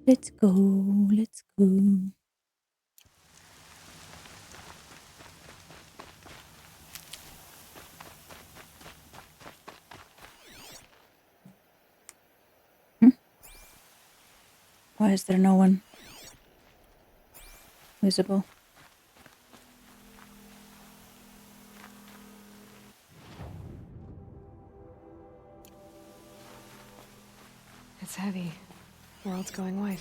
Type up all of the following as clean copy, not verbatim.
Let's go, let's go. Why is there no one visible? It's heavy. World's going white.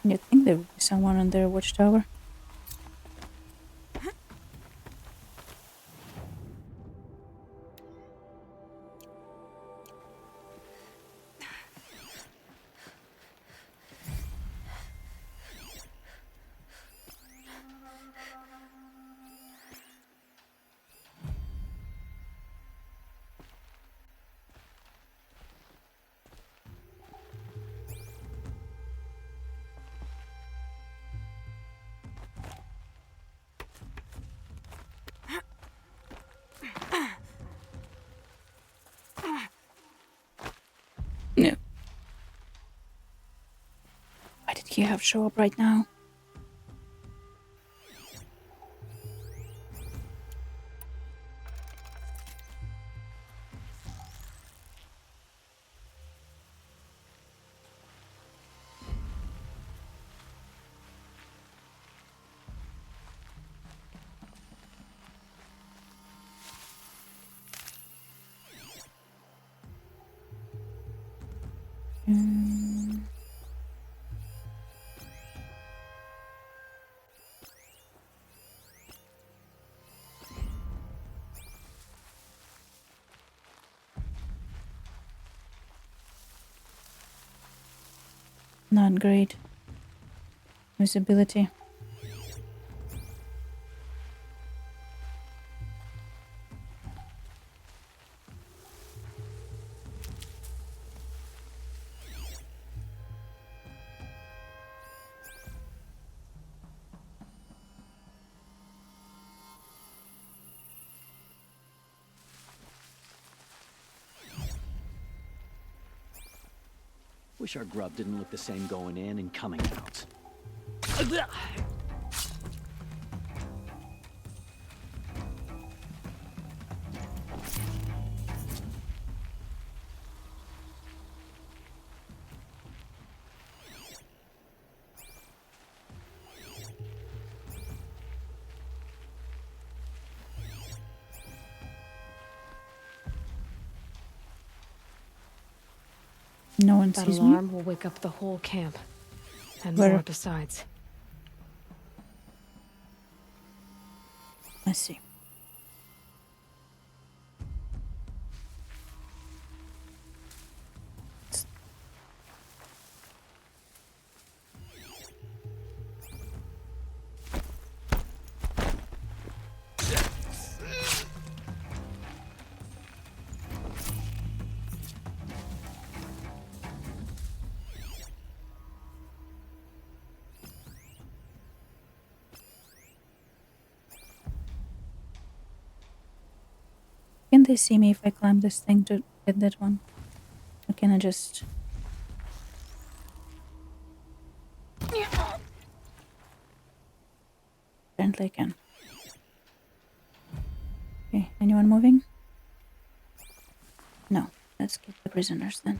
You'd think there would be someone on their watchtower. No. Why did he have to show up right now? Not great. Visibility. Wish our grub didn't look the same going in and coming out. No one That sees me. alarm will wake up the whole camp. And Where? more besides. I see. Can they see me if I climb this thing to get that one? Or can I just... Apparently I can. Okay, anyone moving? No, let's get the prisoners then.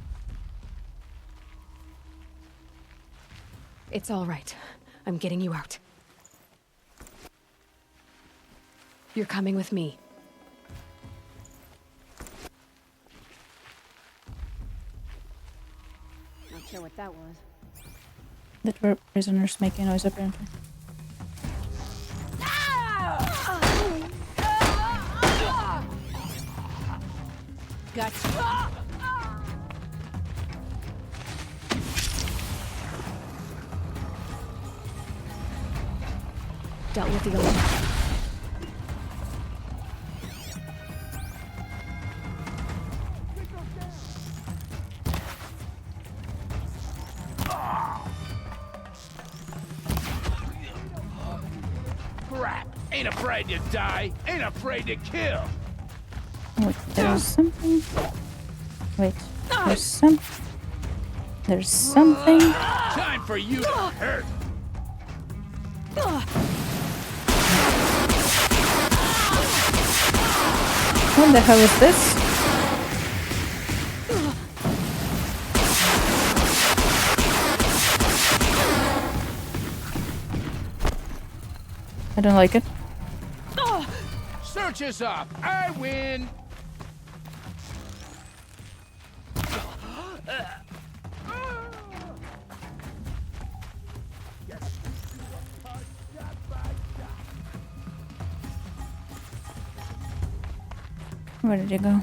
It's all right. I'm getting you out. You're coming with me. Not sure what that was. That were prisoners making noise apparently. Gotcha. Dealt with the alarm. Ain't afraid to die, ain't afraid to kill. Wait, there's something. Wait, there's something. Time for you to hurt. What the hell is this? I don't like it. Search us off. I win. Where did you go?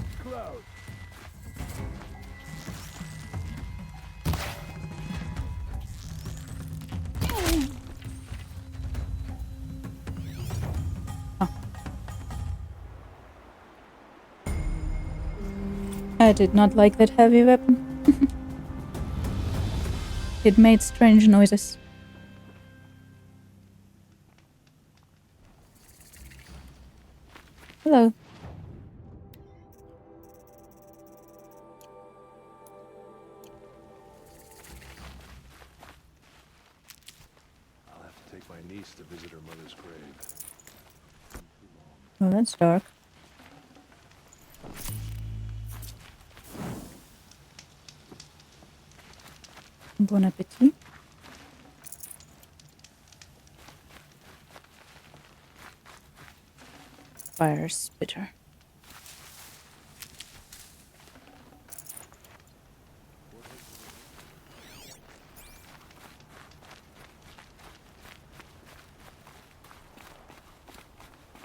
I did not like that heavy weapon. It made strange noises. Hello. I'll have to take my niece to visit her mother's grave. Oh, that's dark. Bon appetit. Fire spitter.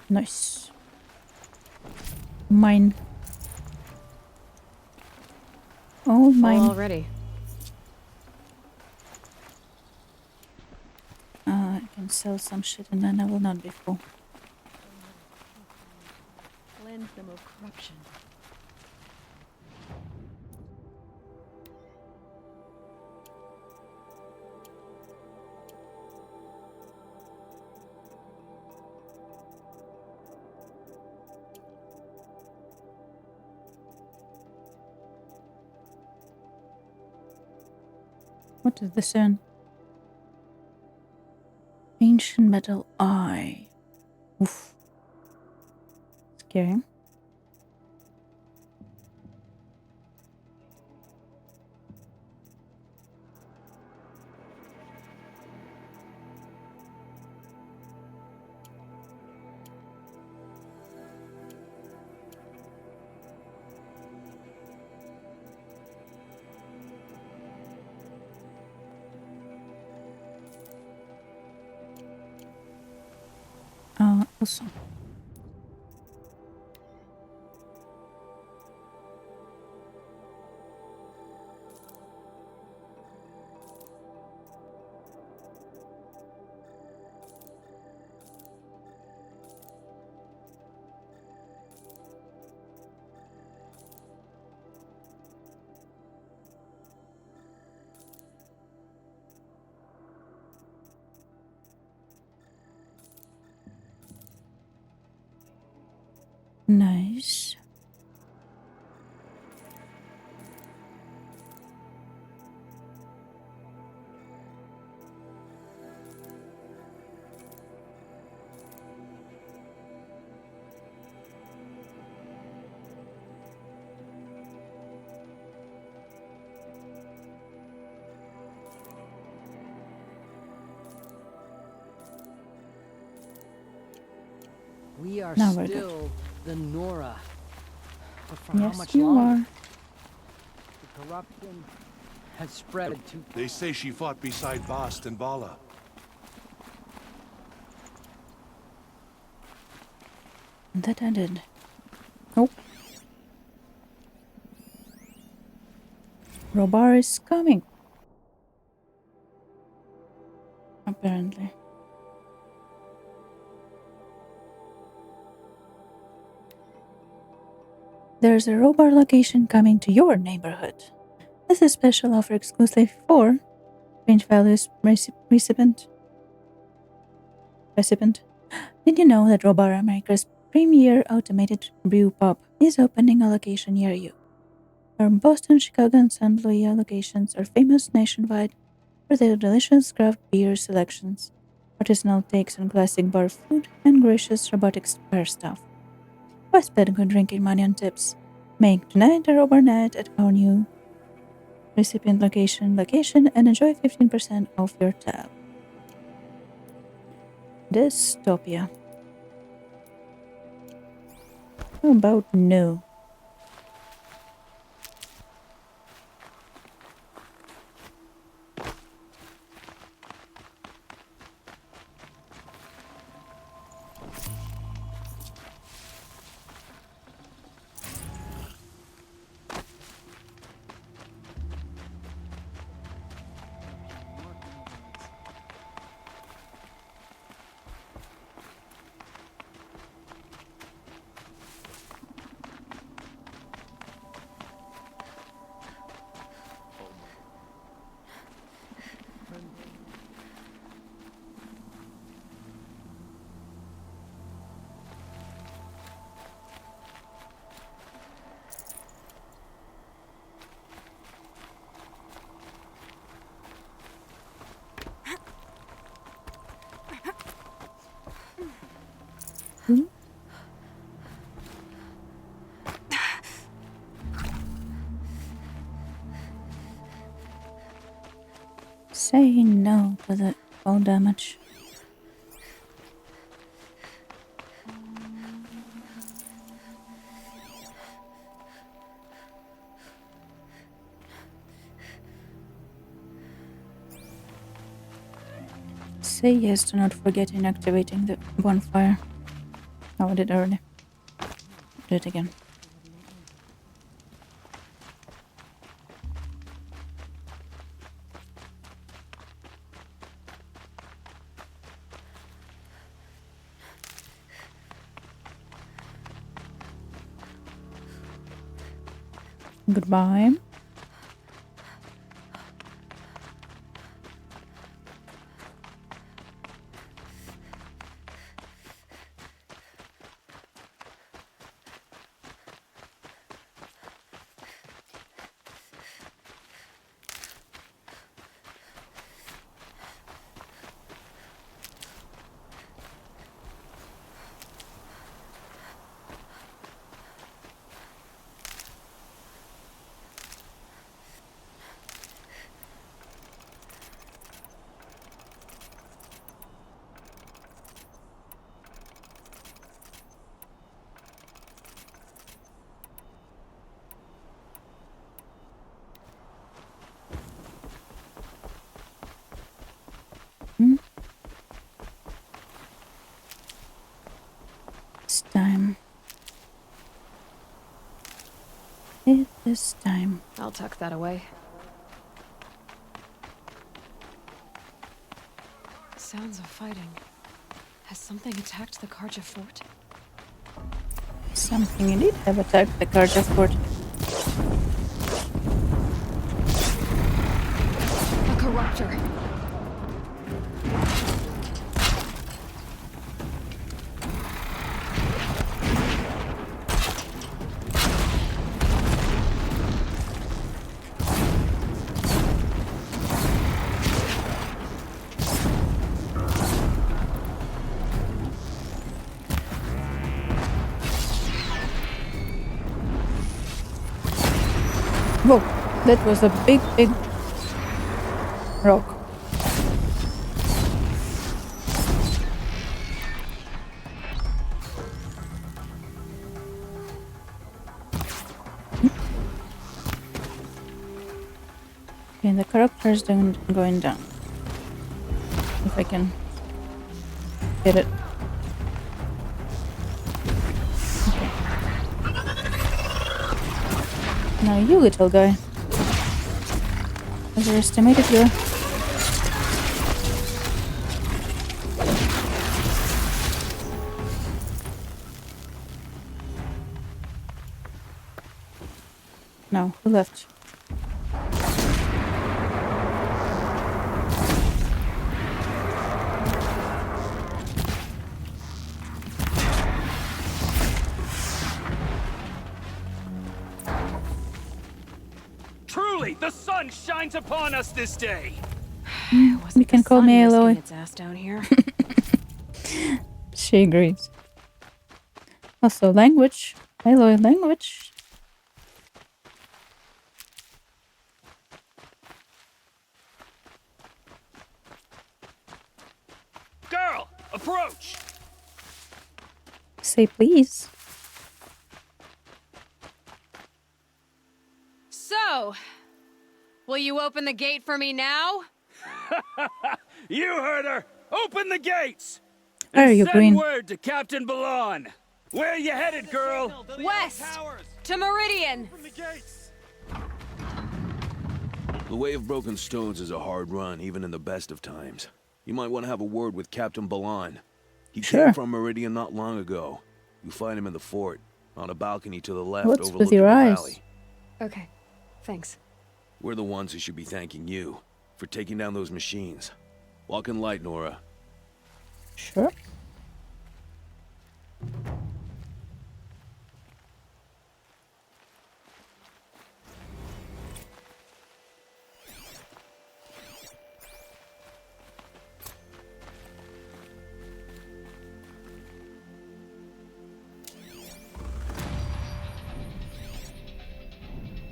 Nice. Mine. Oh, mine. Full already. I can sell some shit and then I will not be full. Cleanse them of corruption. What is this in? Ancient metal eye. Oof. Scary. Also. Nice. We are Now we're good. still the Nora. But for how Yes, much you longer? are. The corruption has spread to... They say she fought beside Bast and Vala. That I did. Nope. Robar is coming. Apparently. There's a Robar location coming to your neighborhood. This is a special offer exclusively for range values recipient. Did you know that Robara, America's premier automated brew pub, is opening a location near you? Our Boston, Chicago, and St. Louis locations are famous nationwide for their delicious craft beer selections, artisanal takes on classic bar food, and gracious robotics bar staff. Why spend good drinking money on tips? Make tonight a Robber night at our new recipient location, and enjoy 15% off your tab. Dystopia. How about no? Say no to the fall damage. Say yes to not forgetting activating the bonfire. Oh, I did already. Do it again. Goodbye. It's time. It is time. I'll tuck that away. Sounds of fighting. Has something attacked the Karja fort? Something indeed have attacked the Karja fort. A corruptor. Whoa, that was a big rock. Okay, the character's going down. If I can get it. Now you little guy. Underestimated you. No, who left? Truly, the sun shines upon us this day. You can call me Aloy. Its ass down here. She agrees. Also, language. Aloy language. Girl, approach. Say please. So, will you open the gate for me now? You heard her. Open the gates. Why are you Send green? word to Captain Balon. Where you headed, girl? West! To Meridian! The way of broken stones is a hard run, even in the best of times. You might want to have a word with Captain Balon. He Sure. came from Meridian not long ago. You find him in the fort, on a balcony to the left What's with overlooking your the eyes? valley. Okay, thanks. We're the ones who should be thanking you for taking down those machines. Walk in light, Nora. Sure.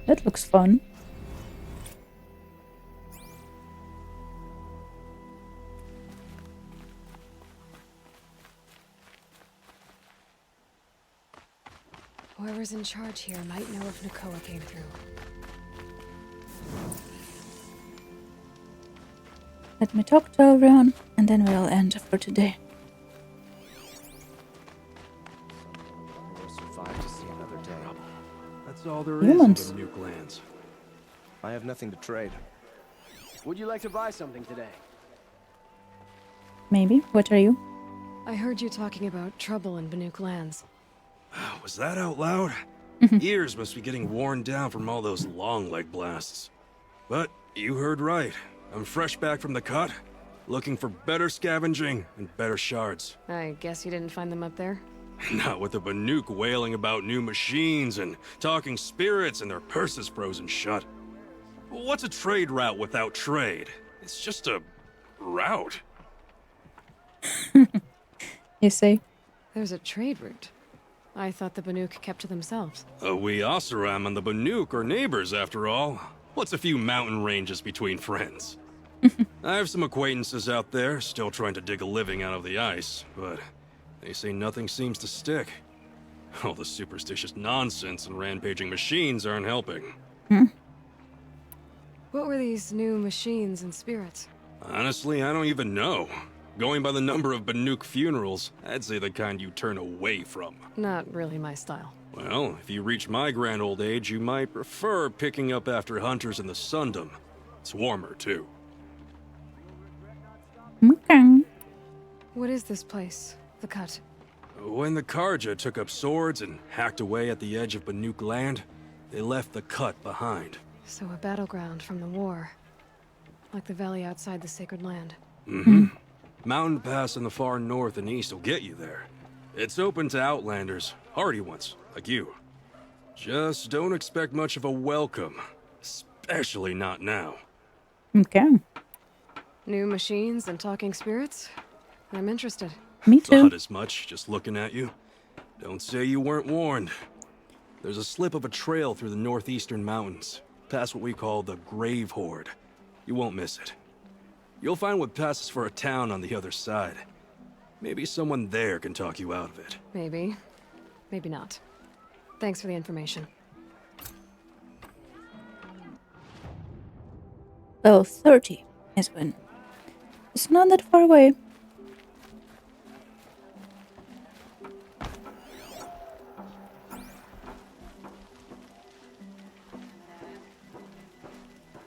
That looks fun. Whoever's in charge here might know if Nakoa came through. Let me talk to everyone, and then we'll end for today. Or survive to see another day. That's all there Humans. is in the Nuke lands. I have nothing to trade. Would you like to buy something today? Maybe. What are you? I heard you talking about trouble in Banuk lands. Was that out loud? Ears must be getting worn down from all those long leg blasts. But you heard right. I'm fresh back from the cut, looking for better scavenging and better shards. I guess you didn't find them up there? Not with the Banuk wailing about new machines and talking spirits and their purses frozen shut. What's a trade route without trade? It's just a route. You say? There's a trade route. I thought the Banuk kept to themselves. We Oseram and the Banuk are neighbors, after all. What's a few mountain ranges between friends? I have some acquaintances out there, still trying to dig a living out of the ice, but they say nothing seems to stick. All the superstitious nonsense and rampaging machines aren't helping. What were these new machines and spirits? Honestly, I don't even know. Going by the number of Banuk funerals, I'd say the kind you turn away from. Not really my style. Well, if you reach my grand old age, you might prefer picking up after hunters in the Sundom. It's warmer, too. Okay. What is this place? The Cut? When the Karja took up swords and hacked away at the edge of Banuk land, they left the Cut behind. So a battleground from the war. Like the valley outside the Sacred Land. Mountain Pass in the far north and east will get you there. It's open to outlanders, hardy ones, like you. Just don't expect much of a welcome, especially not now. Okay. New machines and talking spirits? I'm interested. Me too. Thought as much, just looking at you. Don't say you weren't warned. There's a slip of a trail through the northeastern mountains, past what we call the Grave Horde. You won't miss it. You'll find what passes for a town on the other side. Maybe someone there can talk you out of it. Maybe. Maybe not. Thanks for the information. Level 30 is when. It's not that far away.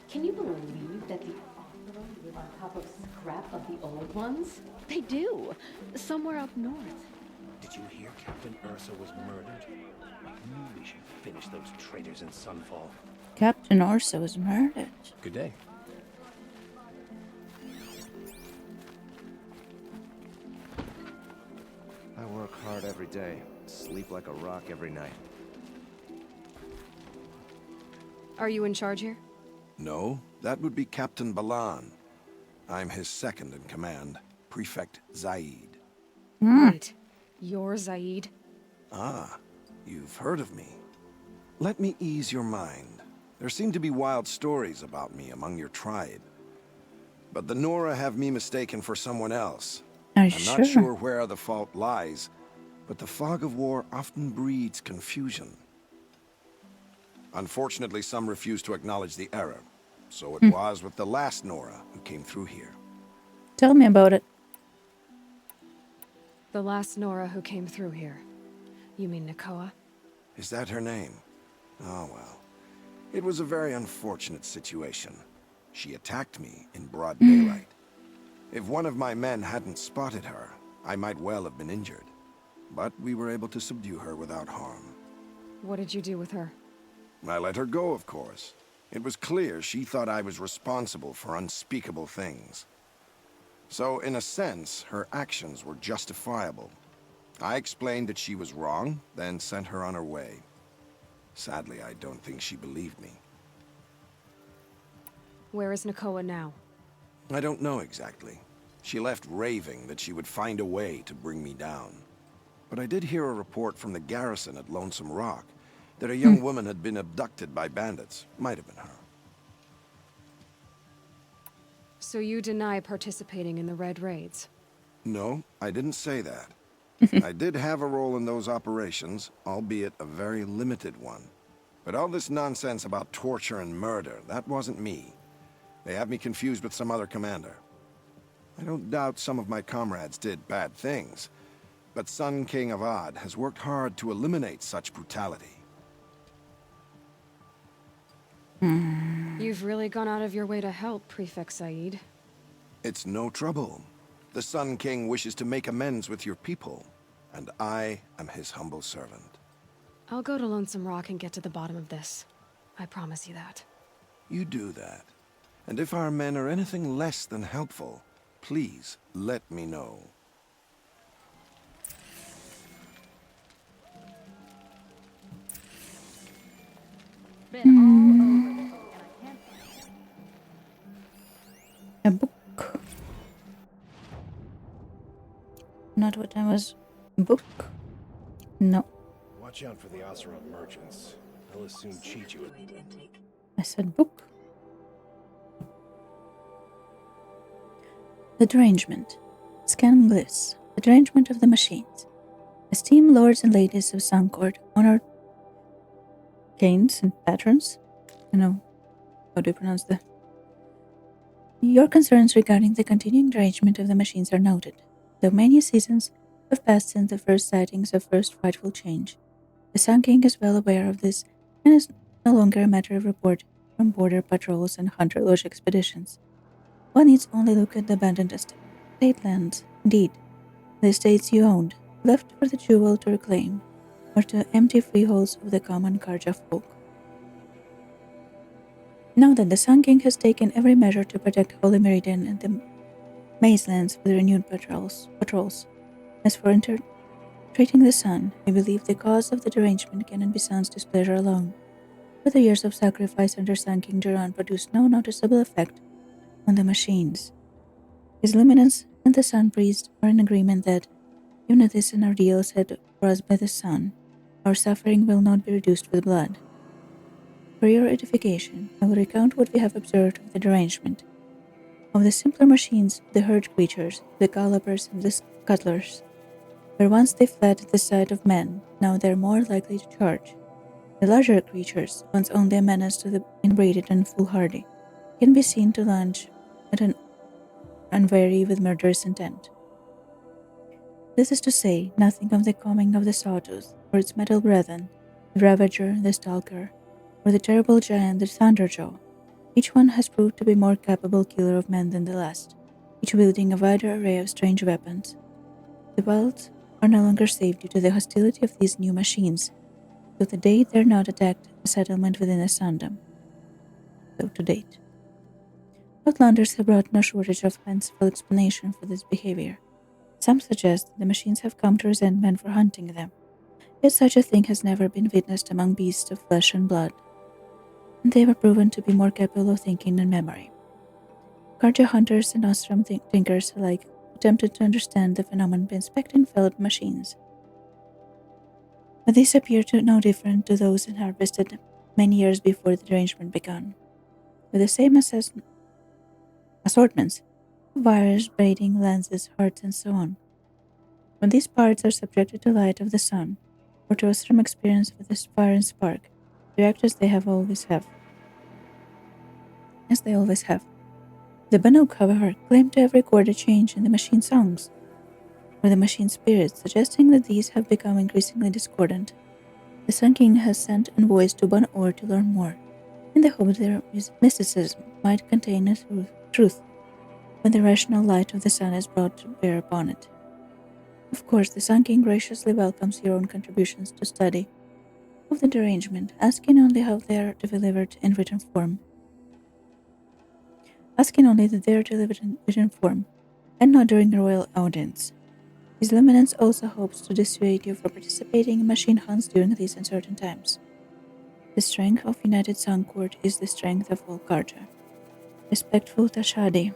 Can you believe that the Opera live on top of scrap of the old ones? They do. Somewhere up north. Did you hear Captain Ursa was murdered? I knew we should finish those traitors in Sunfall. Captain Ursa was murdered. Good day. I work hard every day, sleep like a rock every night. Are you in charge here? No, that would be Captain Balan. I'm his second in command, Prefect Zaid. Wait, you're Zaid? Ah, you've heard of me. Let me ease your mind. There seem to be wild stories about me among your tribe. But the Nora have me mistaken for someone else. I'm not sure where the fault lies, but the fog of war often breeds confusion. Unfortunately, some refuse to acknowledge the error. So it was with the last Nora who came through here. Tell me about it. The last Nora who came through here. You mean Nakoa? Is that her name? Oh well. It was a very unfortunate situation. She attacked me in broad daylight. If one of my men hadn't spotted her, I might well have been injured. But we were able to subdue her without harm. What did you do with her? I let her go, of course. It was clear she thought I was responsible for unspeakable things. So, in a sense, her actions were justifiable. I explained that she was wrong, then sent her on her way. Sadly, I don't think she believed me. Where is Nakoa now? I don't know exactly. She left raving that she would find a way to bring me down. But I did hear a report from the garrison at Lonesome Rock that a young woman had been abducted by bandits. Might have been her. So you deny participating in the Red Raids? No, I didn't say that. I did have a role in those operations, albeit a very limited one. But all this nonsense about torture and murder, that wasn't me. They have me confused with some other commander. I don't doubt some of my comrades did bad things, but Sun King Avad has worked hard to eliminate such brutality. You've really gone out of your way to help, Prefect Said. It's no trouble. The Sun King wishes to make amends with your people, and I am his humble servant. I'll go to Lonesome Rock and get to the bottom of this. I promise you that. You do that. And if our men are anything less than helpful, please let me know. A book. Not what I was. Book? No. Watch out for the Oseram merchants. They'll as soon cheat you. I said book. The derangement. Scan glyphs. The derangement of the machines. Esteemed lords and ladies of Suncourt, honored gains and patrons. I know. How do you pronounce that? Your concerns regarding the continuing derangement of the machines are noted, though many seasons have passed since the first sightings of first frightful change. The Sun King is well aware of this and is no longer a matter of report from border patrols and hunter-lodge expeditions. One needs only look at the abandoned estate lands, indeed, the estates you owned, left for the jewel to reclaim, or to empty freeholds of the common Karja folk. Know that the Sun King has taken every measure to protect Holy Meridian and the Mazelands with renewed patrols. As for treating the sun, we believe the cause of the derangement cannot be Sun's displeasure alone. For the years of sacrifice under Sun King Duran produced no noticeable effect on the machines. His Luminance and the Sun Priest are in agreement that, even if this is an ordeal set for us by the sun, our suffering will not be reduced with blood. For your edification, I will recount what we have observed of the derangement. Of the simpler machines, the herd creatures, the gallopers, and the scuttlers, where once they fled at the sight of men, now they are more likely to charge. The larger creatures, once only a menace to the inbreeded and foolhardy, can be seen to lunge at an unwary with murderous intent. This is to say nothing of the coming of the Sawtooth, or its metal brethren, the Ravager, the Stalker, or the terrible giant, the Thunderjaw. Each one has proved to be more capable killer of men than the last, each wielding a wider array of strange weapons. The wilds are no longer safe due to the hostility of these new machines, though to date they are not attacked a settlement within the Sundom. Though to date. Outlanders have brought no shortage of fanciful explanation for this behavior. Some suggest that the machines have come to resent men for hunting them, yet such a thing has never been witnessed among beasts of flesh and blood. and they were proven to be more capable of thinking than memory. Karja hunters and ashram thinkers alike attempted to understand the phenomenon by inspecting failed machines. But these appear to no different to those harvested many years before the derangement began, with the same assortments of wires, braiding, lenses, hearts, and so on. When these parts are subjected to light of the sun, or to a strong experience with the fire and spark, they react as they always have. The Banuk, however, claim to have recorded a change in the machine songs, or the machine spirits, suggesting that these have become increasingly discordant. The Sun King has sent envoys to Ban-Or to learn more, in the hope that their mysticism might contain a truth when the rational light of the sun is brought to bear upon it. Of course, the Sun King graciously welcomes your own contributions to study of the derangement, asking only that they are delivered in written form, and not during a royal audience. His Luminance also hopes to dissuade you from participating in machine hunts during these uncertain times. The strength of United Sun Court is the strength of all Karja. Respectful Tashadi,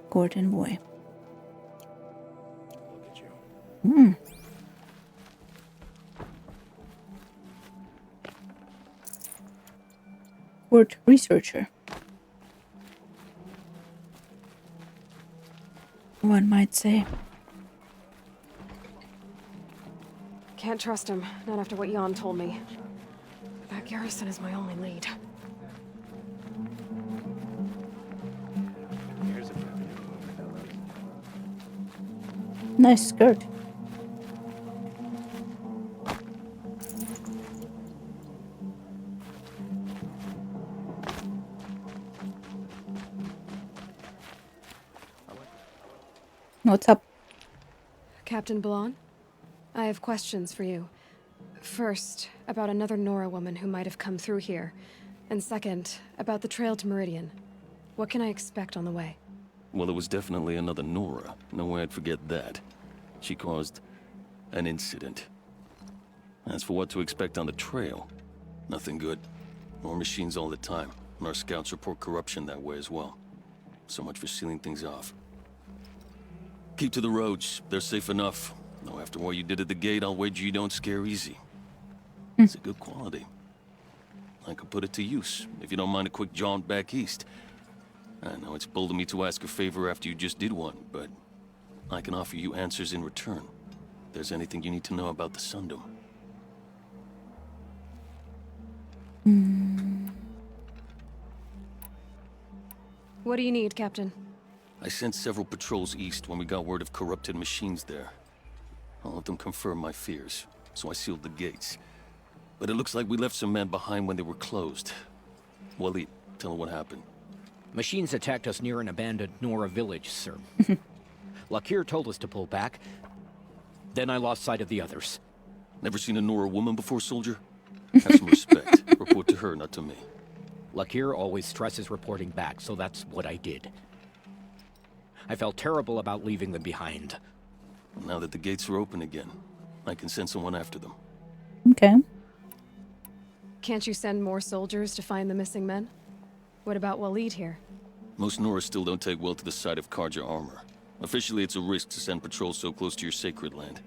Court Envoy. Court Researcher. One might say. Can't trust him, not after what Jan told me. That garrison is my only lead. Here's a revenue, fellows. Nice skirt. What's up? Captain Ballon? I have questions for you. First, about another Nora woman who might have come through here. And second, about the trail to Meridian. What can I expect on the way? Well, it was definitely another Nora. No way I'd forget that. She caused an incident. As for what to expect on the trail, nothing good. More machines all the time, and our scouts report corruption that way as well. So much for sealing things off. Keep to the roads. They're safe enough. Though after what you did at the gate, I'll wager you don't scare easy. It's a good quality. I could put it to use, if you don't mind a quick jaunt back east. I know it's bold of me to ask a favor after you just did one, but I can offer you answers in return. If there's anything you need to know about the Sundom. What do you need, Captain? I sent several patrols east when we got word of corrupted machines there. All of them confirmed my fears, so I sealed the gates. But it looks like we left some men behind when they were closed. Waleed, tell her what happened. Machines attacked us near an abandoned Nora village, sir. Lakir told us to pull back. Then I lost sight of the others. Never seen a Nora woman before, soldier? Have some respect. Report to her, not to me. Lakir always stresses reporting back, so that's what I did. I felt terrible about leaving them behind. Now that the gates are open again, I can send someone after them. Okay. Can't you send more soldiers to find the missing men? What about Waleed here? Most Nora still don't take well to the sight of Karja armor. Officially, it's a risk to send patrols so close to your sacred land.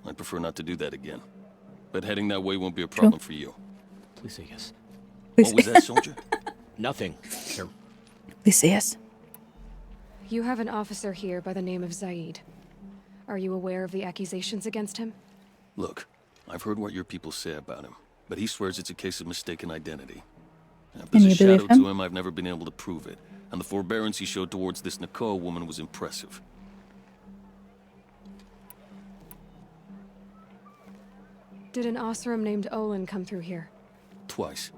I'd prefer not to do that again. But heading that way won't be a problem for you. Please say yes. What was that, soldier? Nothing, sir. Please say yes. You have an officer here by the name of Zaid. Are you aware of the accusations against him? Look, I've heard what your people say about him, but he swears it's a case of mistaken identity. If there's a shadow to him, I've never been able to prove it, and the forbearance he showed towards this Nakoa woman was impressive. Did an Osram named Olin come through here? Twice.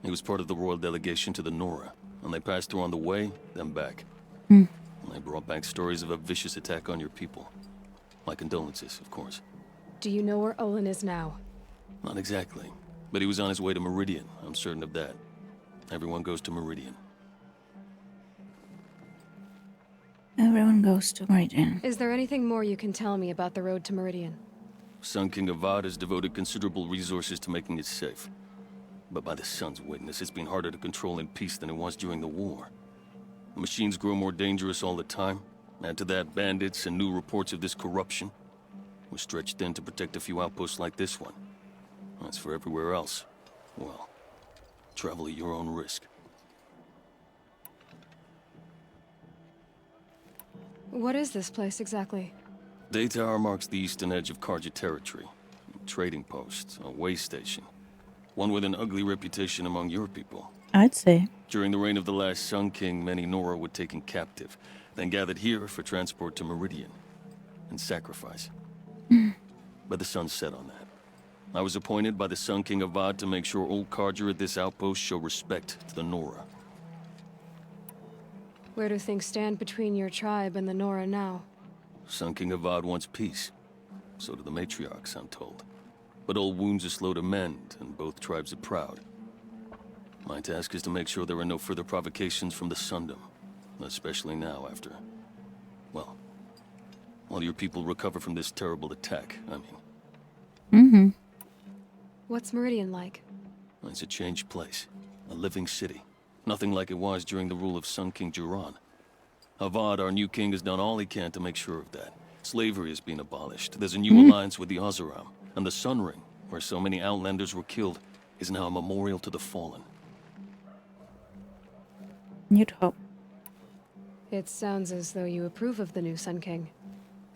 He was part of the royal delegation to the Nora, and they passed through on the way, then back. They brought back stories of a vicious attack on your people. My condolences, of course. Do you know where Olin is now? Not exactly, but he was on his way to Meridian, I'm certain of that. Everyone goes to Meridian. Everyone goes to Meridian. Is there anything more you can tell me about the road to Meridian? Sun King Avad has devoted considerable resources to making it safe. but by the sun's witness, it's been harder to control in peace than it was during the war. The machines grow more dangerous all the time. Add to that bandits and new reports of this corruption. We're stretched thin to protect a few outposts like this one. As for everywhere else, well, travel at your own risk. What is this place exactly? Daytower marks the eastern edge of Karja territory. A trading post, a way station. One with an ugly reputation among your people. I'd say. During the reign of the last Sun King, many Nora were taken captive, then gathered here for transport to Meridian and sacrifice. But the sun set on that. I was appointed by the Sun King Avad to make sure old Karja at this outpost show respect to the Nora. Where do things stand between your tribe and the Nora now? Sun King Avad wants peace. So do the matriarchs, I'm told. But old wounds are slow to mend, and both tribes are proud. My task is to make sure there are no further provocations from the Sundom. Especially now after... well, while your people recover from this terrible attack, I mean. What's Meridian like? It's a changed place. A living city. Nothing like it was during the rule of Sun King Jiran. Avad, our new king, has done all he can to make sure of that. Slavery has been abolished. There's a new alliance with the Oseram. And the Sun Ring, where so many Outlanders were killed, is now a memorial to the fallen. You'd hope. It sounds as though you approve of the new Sun King.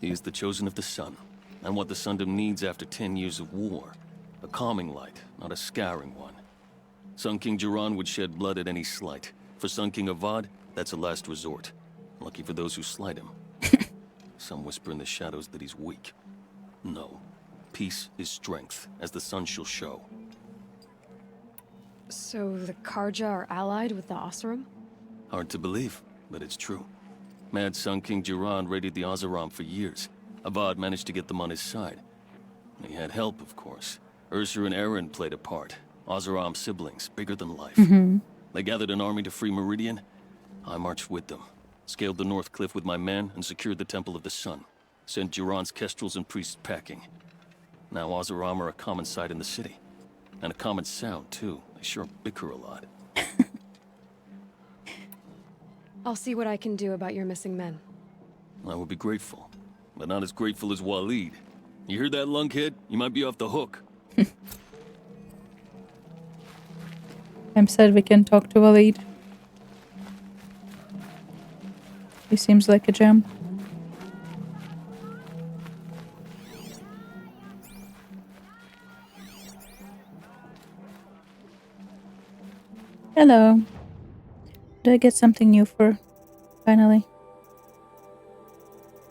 He is the chosen of the sun, and what the Sundom needs after 10 years of war. A calming light, not a scouring one. Sun King Jiran would shed blood at any slight. For Sun King Avad, that's a last resort. Lucky for those who slight him. Some whisper in the shadows that he's weak. No. Peace is strength, as the sun shall show. So the Karja are allied with the Oseram? Hard to believe, but it's true. Mad Sun King Jiran raided the Oseram for years. Avad managed to get them on his side. He had help, of course. Ursa and Eren played a part. Oseram siblings, bigger than life. They gathered an army to free Meridian. I marched with them. Scaled the North Cliff with my men and secured the Temple of the Sun. Sent Jiran's kestrels and priests packing. Now Oseram are a common sight in the city. And a common sound, too. They sure bicker a lot. I'll see what I can do about your missing men. I would be grateful. But not as grateful as Waleed. You heard that, lunkhead? You might be off the hook. I'm sad we can talk to Waleed. He seems like a gem. Hello. Did I get something new for finally?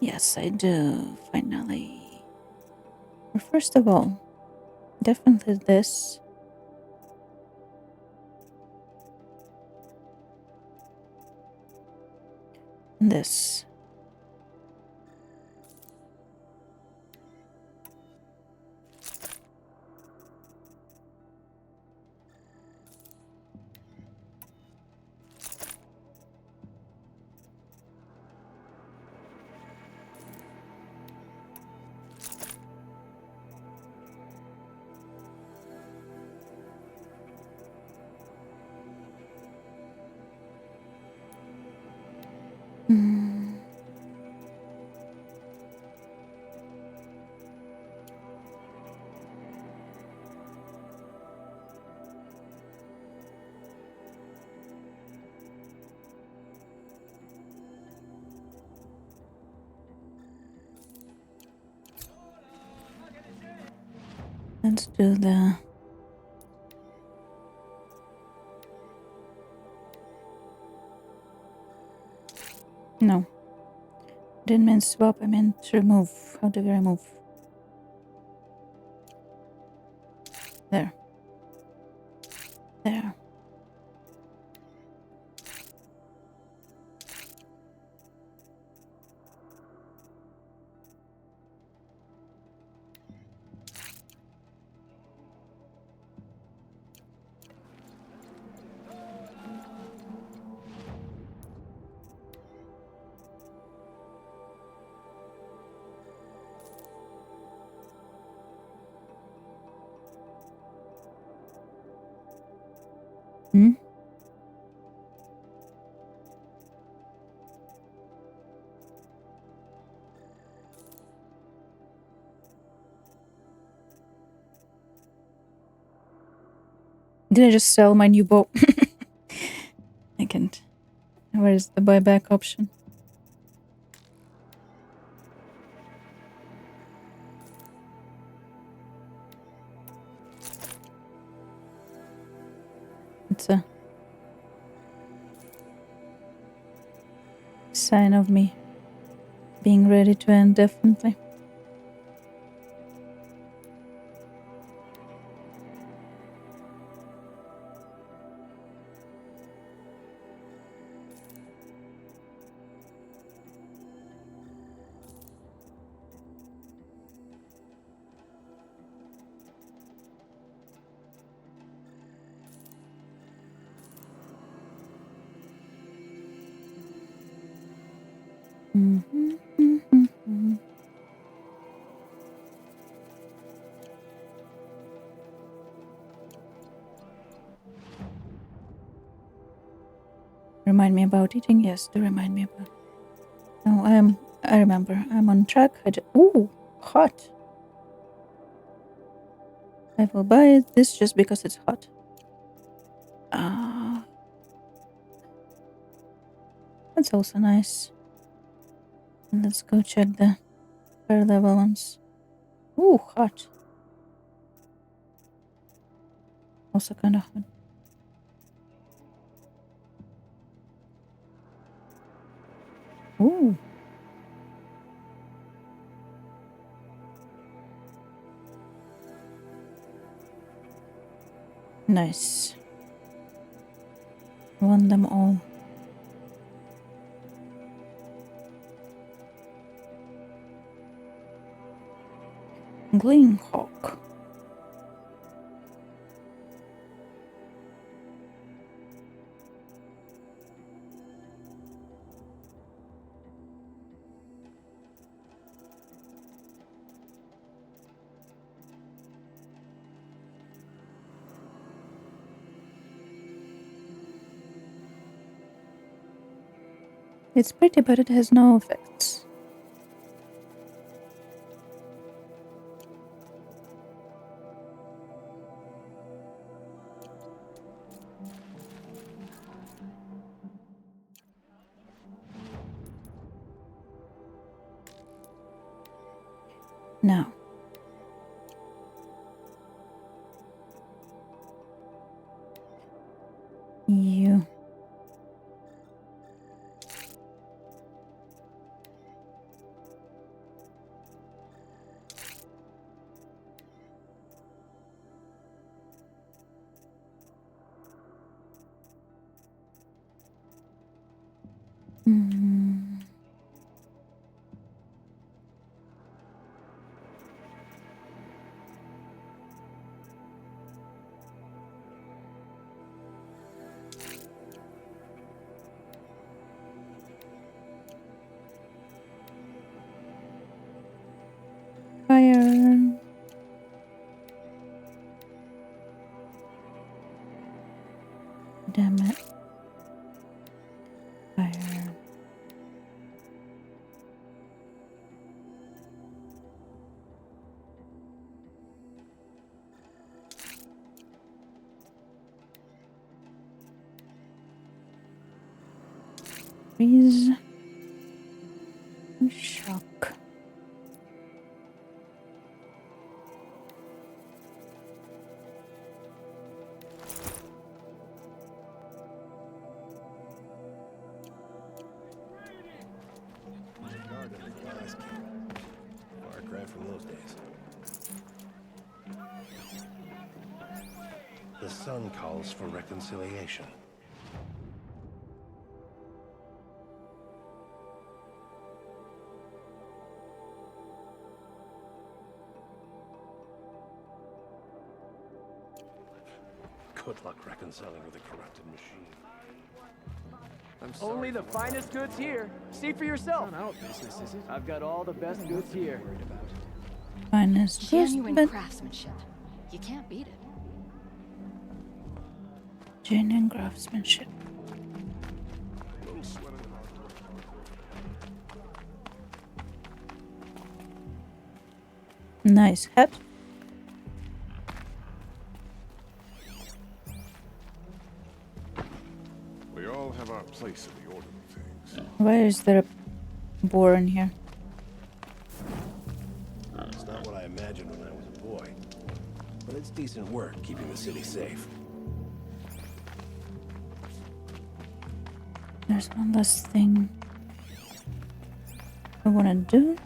Yes, I do, finally. But first of all, definitely this. And this. Let's do the... No. Didn't mean swap, I meant remove. How do we remove? There. There. Hmm? Did I just sell my new bow? I can't. Where is the buyback option? It's a sign of me being ready to end, definitely. Remind me about eating? Yes, do remind me about. No, I remember. I'm on track. Ooh, hot. I will buy this just because it's hot. That's also nice. Let's go check the higher level ones. Ooh, hot. Also kind of hot. Ooh. Nice. Won them all. Gleam Hawk. It's pretty, but it has no effects. Now. You. Fire. Damn it. Fire. Freeze. Shock. Far cry from those days. The sun calls for reconciliation. Good luck reconciling with a corrupted machine. Only the finest goods here. See for yourself. Not our business, is it? I've got all the best goods here. Finest Genuine but craftsmanship. You can't beat it. Genuine craftsmanship. Nice hat. We all have our place in the order of things. Why is there a boar in here? It's not what I imagined when I was a boy. But it's decent work keeping the city safe. There's one last thing I wanna do.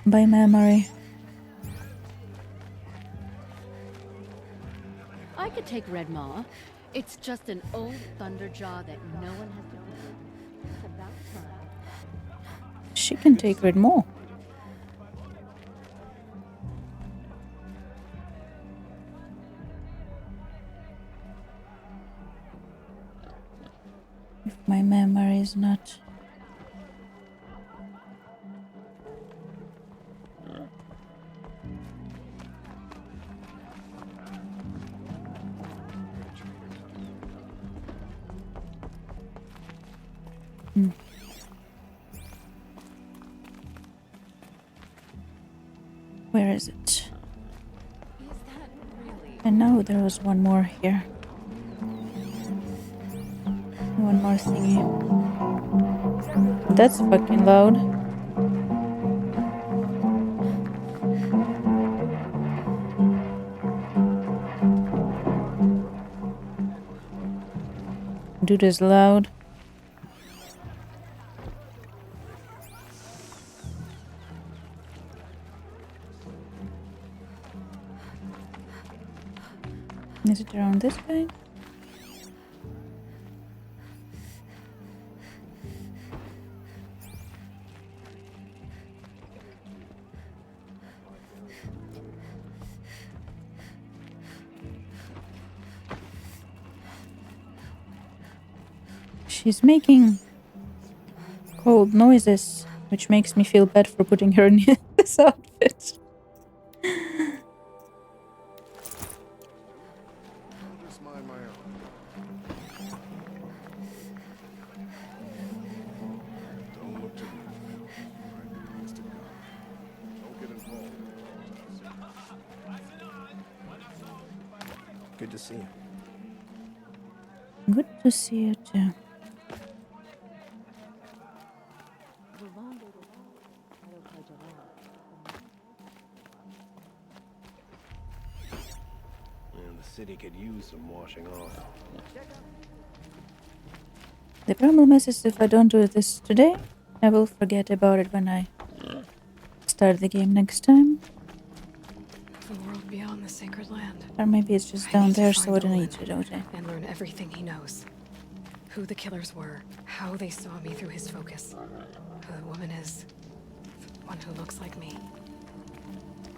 By memory. I could take Red Maw. It's just an old thunderjaw that no one has to deal with. It's about time. She can take Red Maw. If my memory is not... Where is it? I know there was one more here. One more thingy. That's fucking loud. Dude is loud. Is it around this way? She's making cold noises, which makes me feel bad for putting her in this outfit. Good to see you. Good to see you too. And the city could use some washing off. The problem is if I don't do this today, I will forget about it when I start the game next time. The world beyond the sacred land. Or maybe it's just down there, so I don't need to, don't I? And learn everything he knows. Who the killers were, how they saw me through his focus, who the woman is, one who looks like me,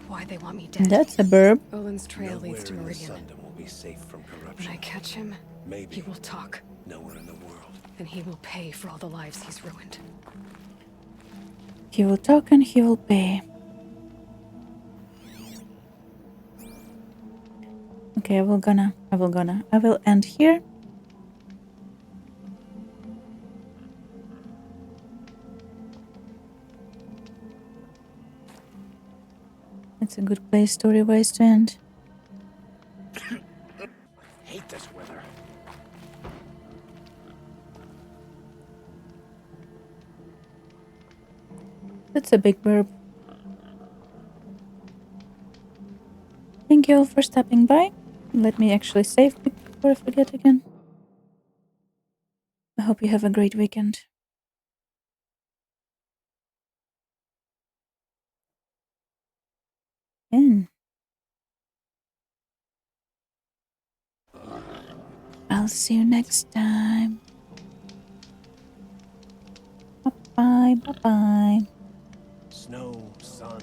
why they want me dead. That's a burb. Olin's trail leads to Nowhere in the Meridian. Sundom will be safe from corruption. When I catch him, Maybe. he will talk. Nowhere in the world. And he will pay for all the lives he's ruined. He will talk and he will pay. Okay, I will end here. It's a good place story-wise to end. Hate this weather. That's a big burp. Thank you all for stopping by. Let me actually save before I forget again. I hope you have a great weekend. And I'll see you next time. Bye-bye, bye-bye. Snow, sun,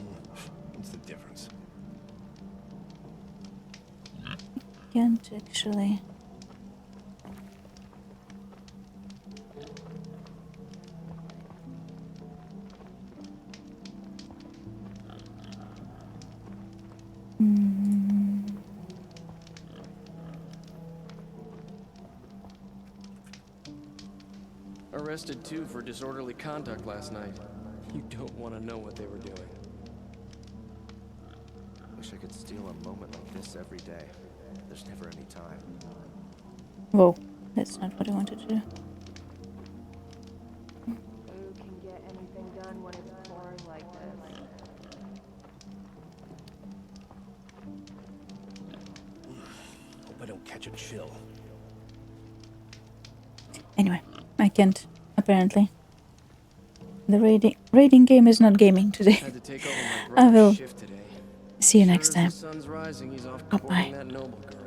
what's the difference? Can't actually. Arrested too for disorderly conduct last night. You don't want to know what they were doing. Wish I could steal a moment like this every day. There's never any time. Whoa, that's not what I wanted to do. Who can get anything done when it's pouring like this? Hope I don't catch a chill. Anyway, I can't, apparently. The raiding game is not gaming today. Had to take over my I brother's will shift today. see you next Sure as time. the sun's rising, he's off Bye-bye. courting that noble girl.